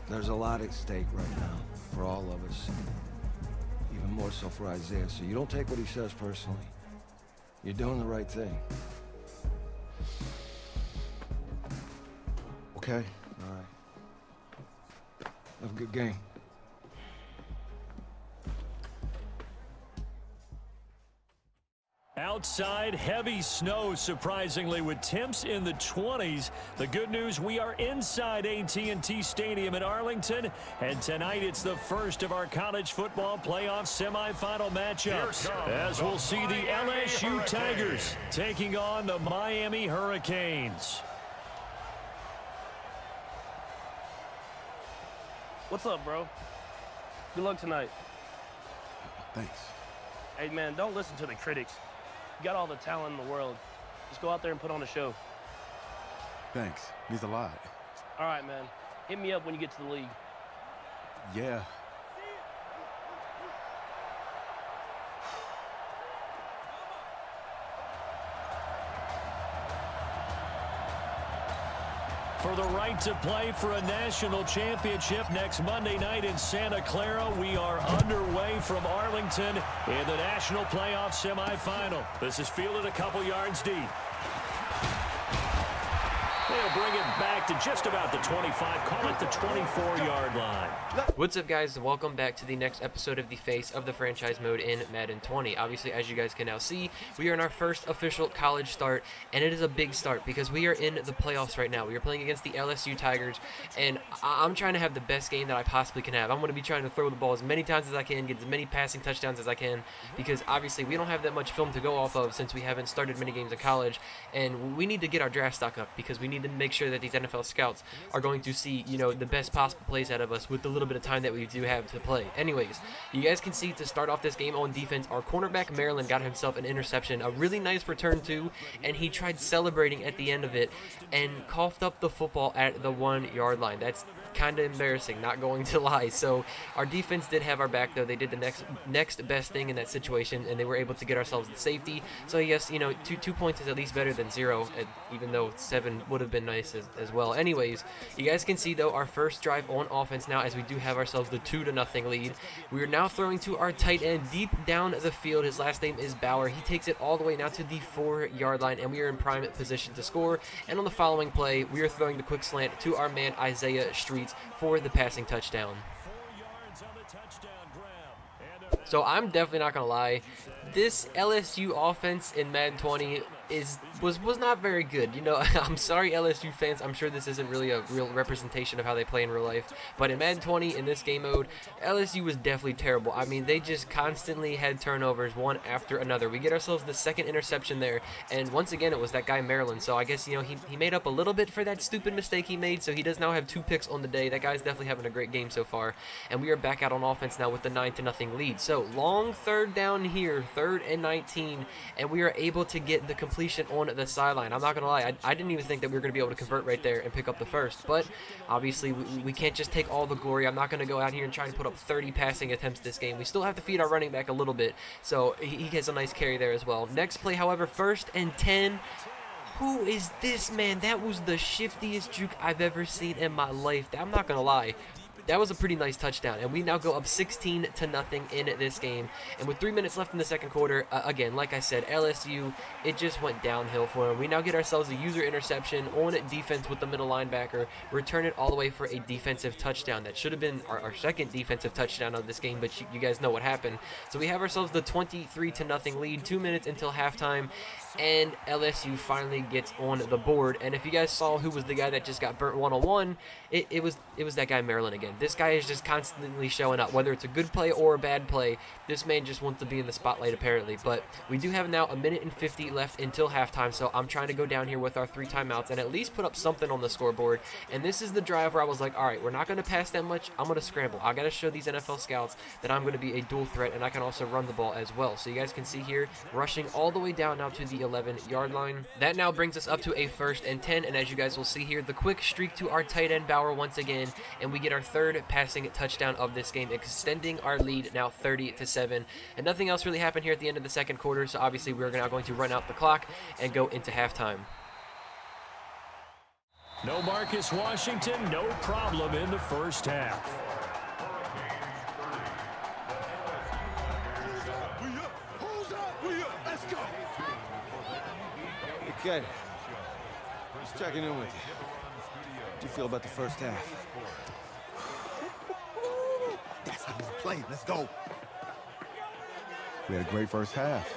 There's a lot at stake right now for all of us. Even more so for Isaiah, so you don't take what he says personally. You're doing the right thing. Okay. All right. Have a good game. Outside, heavy snow, surprisingly, with temps in the 20s. The good news, we are inside AT&T Stadium in Arlington, and tonight it's the first of our college football playoff semifinal matchups, as we'll see the LSU Tigers taking on the Miami Hurricanes. What's up, bro? Good luck tonight. Thanks. Hey, man, don't listen to the critics. You got all the talent in the world. Just go out there and put on a show. Thanks. Means a lot. All right, man. Hit me up when you get to the league. Yeah. For the right to play for a national championship next Monday night in Santa Clara, we are underway from Arlington in the national playoff semifinal. This is fielded a couple yards deep. They'll bring it back to just about the 25, call it the 24-yard line. What's up, guys? Welcome back to the next episode of the Face of the Franchise mode in Madden 20. Obviously, as you guys can now see, we are in our first official college start, and it is a big start because we are in the playoffs right now. We are playing against the LSU Tigers, and I'm trying to have the best game that I possibly can have. I'm going to be trying to throw the ball as many times as I can, get as many passing touchdowns as I can, because obviously we don't have that much film to go off of since we haven't started many games in college, and we need to get our draft stock up because we need to make sure that these NFL scouts are going to see, you know, the best possible plays out of us with the little bit of time that we do have to play. Anyways, you guys can see to start off this game on defense, our cornerback Maryland got himself an interception, a really nice return too, and he tried celebrating at the end of it and coughed up the football at the 1 yard line. That's kind of embarrassing, not going to lie. So our defense did have our back, though. They did the next best thing in that situation, and they were able to get ourselves the safety. So yes, you know, two points is at least better than 0, even though 7 would have been nice as well. Anyways, you guys can see, though, our first drive on offense now, as we do have ourselves the 2-0 lead. We are now throwing to our tight end deep down the field. His last name is Bauer. He takes it all the way now to the 4 yard line, and we are in prime position to score. And on the following play, we are throwing the quick slant to our man Isaiah Streets for the passing touchdown. So I'm definitely not gonna lie, this LSU offense in Madden 20 was not very good. You know, I'm sorry, LSU fans. I'm sure this isn't really a real representation of how they play in real life. But in Madden 20, in this game mode, LSU was definitely terrible. I mean, they just constantly had turnovers one after another. We get ourselves the second interception there, and once again, it was that guy Maryland. So I guess, you know, he made up a little bit for that stupid mistake he made. So he does now have 2 picks on the day. That guy's definitely having a great game so far. And we are back out on offense now with the 9-0 lead. So long third down here, 3rd and 19, and we are able to get the completion on the sideline. I'm not gonna lie, I didn't even think that we were gonna be able to convert right there and pick up the first, but obviously we can't just take all the glory. I'm not gonna go out here and try and put up 30 passing attempts this game. We still have to feed our running back a little bit, so he gets a nice carry there as well. Next play, however, 1st and 10. Who is this man? That was the shiftiest juke I've ever seen in my life. I'm not gonna lie. That was a pretty nice touchdown, and we now go up 16-0 in this game. And with 3 minutes left in the second quarter, again, like I said, LSU, it just went downhill for them. We now get ourselves a user interception on defense with the middle linebacker, return it all the way for a defensive touchdown. That should have been our second defensive touchdown of this game, but you guys know what happened. So we have ourselves the 23-0 lead, 2 minutes until halftime, and LSU finally gets on the board. And if you guys saw who was the guy that just got burnt one-on-one, it was that guy Maryland again. This guy is just constantly showing up, whether it's a good play or a bad play. This man just wants to be in the spotlight apparently. But we do have now 1:50 left until halftime, so I'm trying to go down here with our 3 timeouts and at least put up something on the scoreboard. And this is the drive where I was like, all right, we're not going to pass that much. I'm going to scramble. I got to show these NFL scouts that I'm going to be a dual threat, and I can also run the ball as well. So you guys can see here, rushing all the way down now to the 11-yard line. That now brings us up to a 1st and 10, and as you guys will see here, the quick streak to our tight end Bauer once again, and we get our 3rd passing touchdown of this game, extending our lead now 30-7. And nothing else really happened here at the end of the second quarter, so obviously we're now going to run out the clock and go into halftime. No Marcus Washington, no problem in the first half. Let's go. Okay. Just checking in with you. How'd you feel about the first half? That's how we play. Let's go. We had a great first half.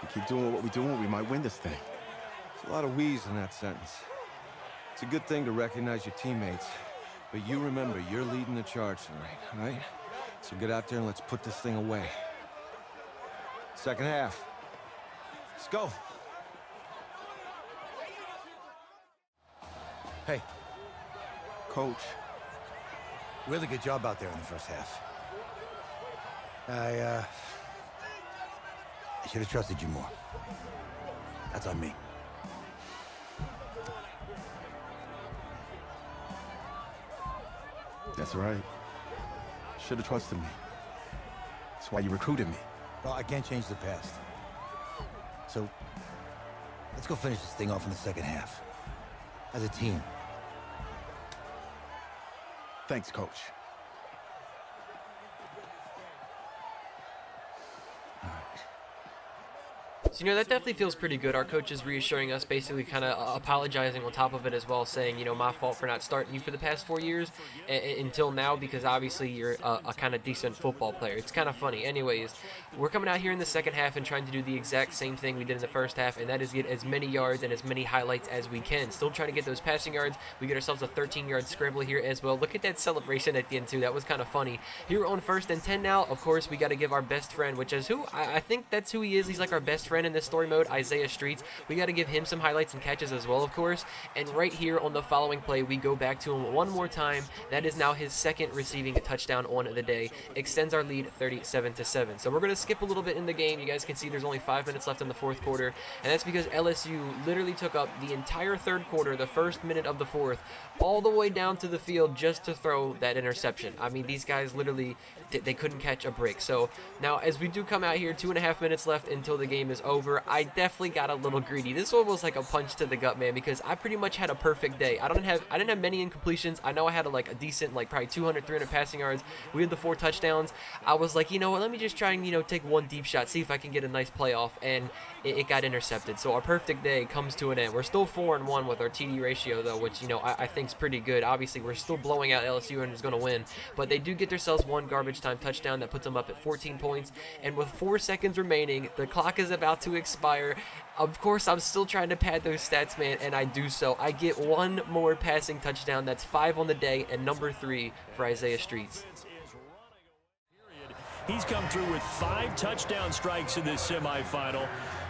We keep doing what we're doing, we might win this thing. There's a lot of we's in that sentence. It's a good thing to recognize your teammates, but you remember, you're leading the charge tonight, all right? So get out there and let's put this thing away. Second half. Let's go. Hey, Coach, really good job out there in the first half. I should have trusted you more. That's on me. that's right. Should have trusted me. That's why you recruited me. Well, I can't change the past. So, let's go finish this thing off in the second half. As a team. Thanks, Coach. So, that definitely feels pretty good. Our coach is reassuring us, basically kind of apologizing on top of it as well, saying, my fault for not starting you for the past 4 years until now, because obviously you're a kind of decent football player. It's kind of funny. Anyways, we're coming out here in the second half and trying to do the exact same thing we did in the first half, and that is get as many yards and as many highlights as we can. Still trying to get those passing yards. We get ourselves a 13-yard scramble here as well. Look at that celebration at the end, too. That was kind of funny. Here we're on 1st and 10 now. Of course, we got to give our best friend, which is who? I think that's who he is. He's like our best friend in this story mode, Isaiah Streets. We got to give him some highlights and catches as well, of course. And right here on the following play, we go back to him one more time. That is now his second receiving touchdown on the day. Extends our lead 37-7. So we're going to skip a little bit in the game. You guys can see there's only 5 minutes left in the fourth quarter. And that's because LSU literally took up the entire third quarter, the first minute of the fourth, all the way down to the field just to throw that interception. I mean, these guys literally, they couldn't catch a break. So now as we do come out here, 2.5 minutes left until the game is over, I definitely got a little greedy. This one was like a punch to the gut, man, because I pretty much had a perfect day. I didn't have many incompletions. I know I had a decent, probably 200, 300 passing yards. We had the 4 touchdowns. I was like, you know what, let me just try and, take one deep shot, see if I can get a nice playoff, and it got intercepted. So our perfect day comes to an end. We're still 4-1 with our TD ratio, though, which, I think is pretty good. Obviously, we're still blowing out LSU and is going to win, but they do get themselves one garbage time touchdown that puts them up at 14 points, and with 4 seconds remaining, the clock is about to expire. Of course, I'm still trying to pad those stats, man, and I do so. I get one more passing touchdown. That's 5 on the day, and number 3 for Isaiah Streets. He's come through with 5 touchdown strikes in this semifinal.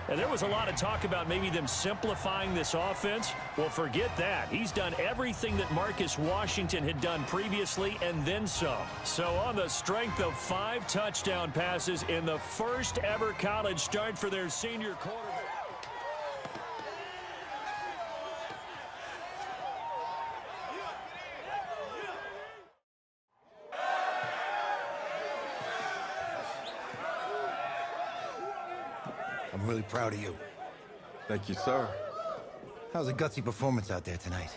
And there was a lot of talk about maybe them simplifying this offense. Well, forget that. He's done everything that Marcus Washington had done previously and then some. So on the strength of 5 touchdown passes in the first ever college start for their senior quarterback. I'm really proud of you. Thank you, sir. That was a gutsy performance out there tonight.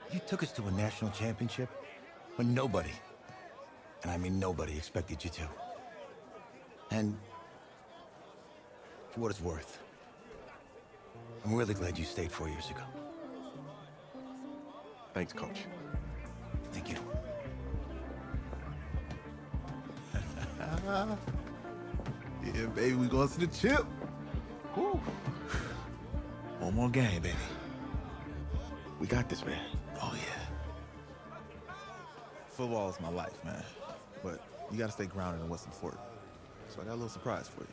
You took us to a national championship when nobody, and I mean nobody, expected you to. And for what it's worth, I'm really glad you stayed 4 years ago. Thanks, Coach. Thank you. Yeah, baby, we going to the chip. Woo. One more game, baby. We got this, man. Oh, yeah. Football is my life, man. But you gotta stay grounded in what's important. So I got a little surprise for you.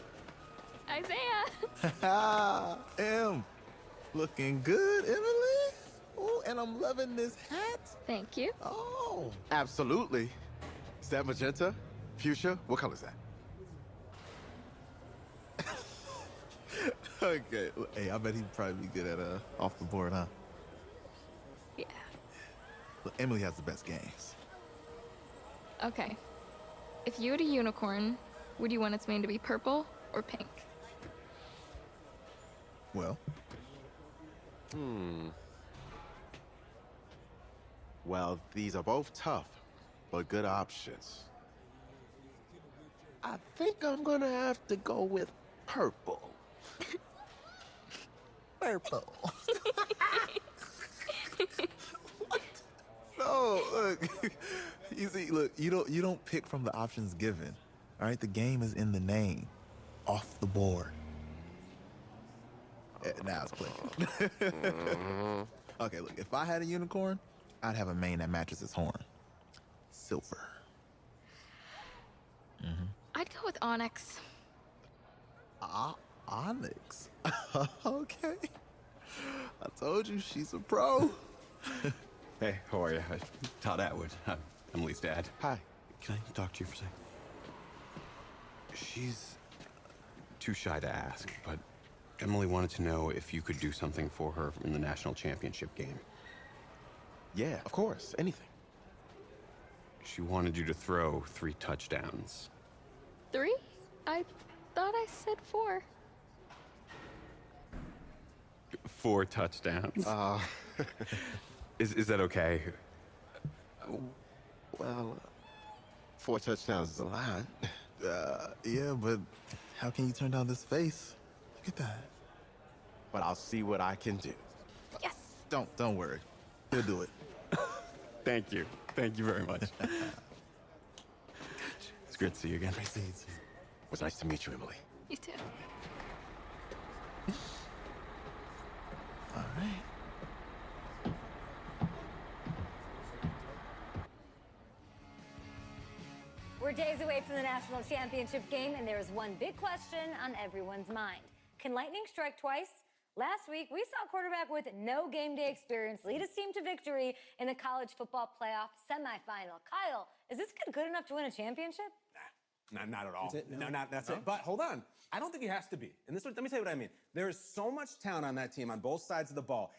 Isaiah! Em, looking good, Emily. Oh, and I'm loving this hat. Thank you. Oh, Absolutely. Is that magenta? Fuchsia? What color is that? okay. Well, hey, I bet he'd probably be good at off the board, huh? Yeah. Look, Emily has the best games. Okay. If you had a unicorn, would you want its mane to be purple or pink? Well, Well, these are both tough, but good options. I think I'm gonna have to go with purple. Purple. What? No, look. You see, look, you don't pick from the options given. All right, the game is in the name. Off the board. Now it's clicking. Okay, look, if I had a unicorn, I'd have a mane that matches its horn. Silver. I'd go with Onyx. Onyx. Okay. I told you she's a pro. Hey, how are you? Todd Atwood. I'm Emily's dad. Hi. Can I talk to you for a second? She's too shy to ask, but Emily wanted to know if you could do something for her in the national championship game. Yeah, of course. Anything. She wanted you to throw 3 touchdowns. 3? I thought I said 4. 4 touchdowns. Is that okay? Well, 4 touchdowns is a lot. Yeah, but how can you turn down this face? Look at that. But I'll see what I can do. Yes. Don't worry. He'll do it. Thank you. Thank you very much. It's great to see you again. Nice to meet you. It was nice to meet you, Emily. You too. All right. We're days away from the national championship game, and there is one big question on everyone's mind. Can lightning strike twice? Last week, we saw a quarterback with no game day experience lead his team to victory in the college football playoff semifinal. Kyle, is this kid good enough to win a championship? Not at all. No, That's it. But hold on. I don't think he has to be. And let me tell you what I mean. There is so much talent on that team on both sides of the ball.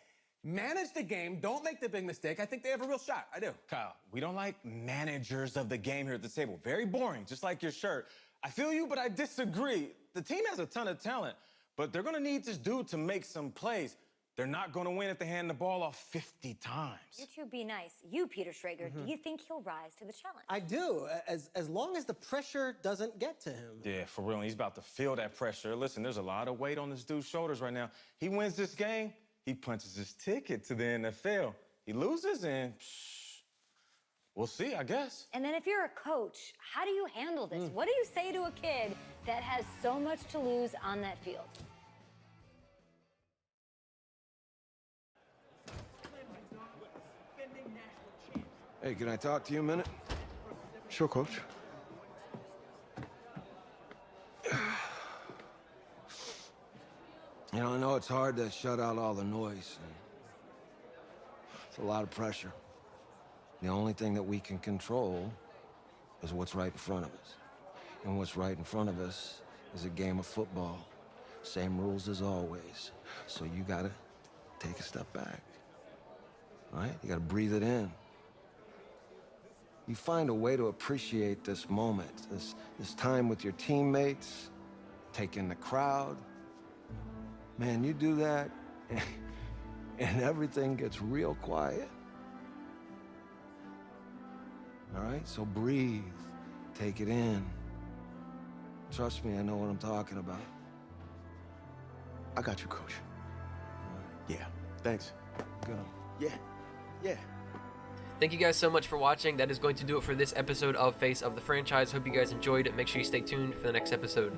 Manage the game. Don't make the big mistake. I think they have a real shot. I do. Kyle, we don't like managers of the game here at the table. Very boring, just like your shirt. I feel you, but I disagree. The team has a ton of talent, but they're going to need this dude to make some plays. They're not going to win if they hand the ball off 50 times. You two be nice. You, Peter Schrager, do you think he'll rise to the challenge? I do, as long as the pressure doesn't get to him. Yeah, for real. And he's about to feel that pressure. Listen, there's a lot of weight on this dude's shoulders right now. He wins this game, he punches his ticket to the NFL. He loses, and we'll see, I guess. And then if you're a coach, how do you handle this? What do you say to a kid that has so much to lose on that field? Hey, can I talk to you a minute? Sure, Coach. You know, I know it's hard to shut out all the noise. It's a lot of pressure. The only thing that we can control is what's right in front of us. And what's right in front of us is a game of football. Same rules as always. So you gotta take a step back. All right? You gotta breathe it in. You find a way to appreciate this moment, this time with your teammates, take in the crowd. Man, you do that, and everything gets real quiet. All right, so breathe, take it in. Trust me, I know what I'm talking about. I got you, Coach. Yeah, thanks. Good. Yeah. Thank you guys so much for watching. That is going to do it for this episode of Face of the Franchise. Hope you guys enjoyed it. Make sure you stay tuned for the next episode.